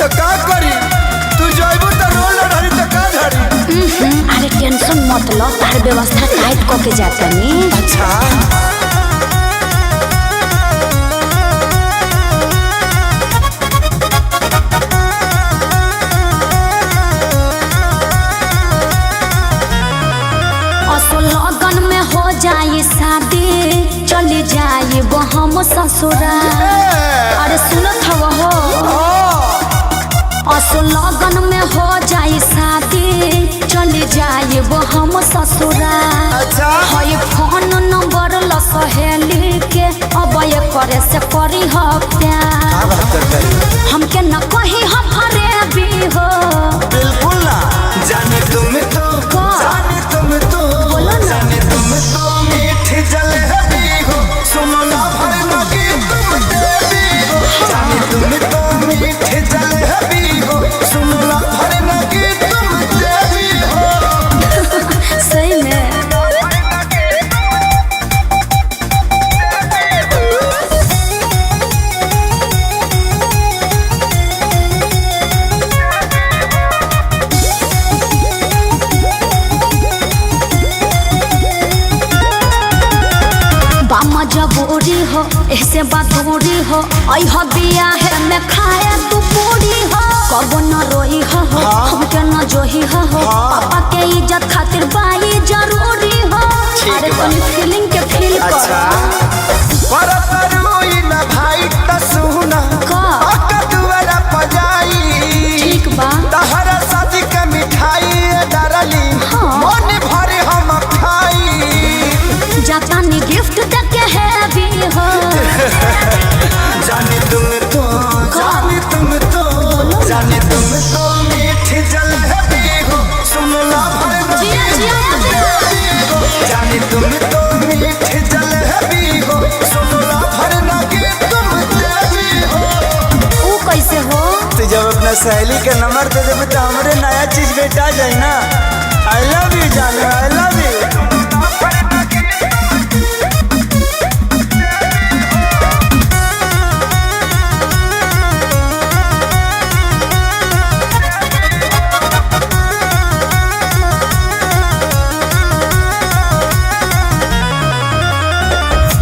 तो का करी तू जाइबू तो रोल धरी तो का धरी। अरे टेंशन मत लो, तार व्यवस्था टाइट क के जाता नी। अच्छा लगन में हो जाए शादी चली जाए वो हम ससुराल। अरे सुनत हो लगन में हो जाए शादी चली जाए वो हम ससुराल। अच्छा है फोन नंबर ल सहेली के अब ये करे से करी हो प्यार। हमके न कही हम फरे भी हो। बिल्कुल ना जाने तुम तो जाने तुम तो जाने तुम तो मीठी जलेबी हो। सुनो ना भरना की तुम देवी हो। जाने तुम तो मीठी जलेबी हो। सुनो ना भरना की तुम देवी हो। सही में जबूरी हो ऐसे बदूरी हो अह बिया है मैं खाए तू पूरी हो। कब न रोही हो हमके न जोही हो पापा के इज्जत खातिर बाई जरूरी हो। अरे तनी फीलिंग के फील कर रोई ना भाई त सुना का दुआरा पजाई। ठीक बा तहरा शादी के मिठाई डरली मन भरे हम खाई। जाता नी गिफ्ट देके है भी हो। जाने तुम तो जाने तुम तो जाने तुम तो मीठी जलेबी हो। सुन ला जाने तुम तो मीठी जलेबी हो। सुन ला भरना की तुम देवी हो। वो कैसे हो तो जब अपना सहेली का नंबर दे देवे तो हमरे नया चीज बेटा जाए ना। आई लव यू जाने आई लव यू।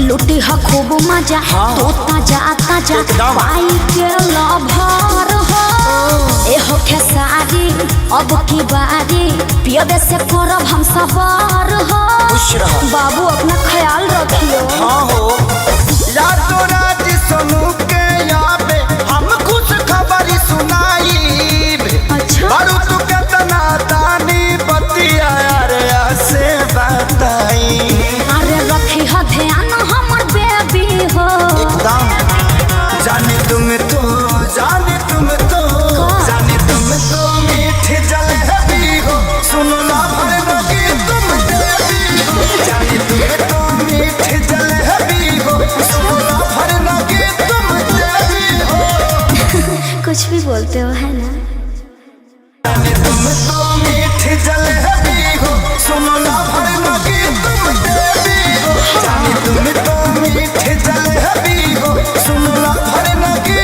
लुटी ह खूब मजा तो ताजा पाई के लभर हो। ए हो खेसारी अब की बारी पियबे से करब हम सवार हो। बाबू अपना ख्याल रखियो। हाँ हो रातों रात सोनू के याबे हम खुश खबरी सुनाई। अच्छा बारू तू के तना तानी बतिया रे से बताई। अरे रखी ह ध्यान हमर बेबी हो। एकदम जाने तुम तो जाने तुम तो जाने तुम तो मीठी जलेबी हो। सुनो ना भरना की तुम देवी हो। जाने तुम तो मीठी जलेबी हो। सुनो ना भरना की तुम देवी हो। कुछ भी बोलते हो है ना। जाने तुम तो मीठी जलेबी हो। सुनो ना भरना की तुम देवी हो। जाने तुम तो मीठी जलेबी हो। सुनो ना भरना की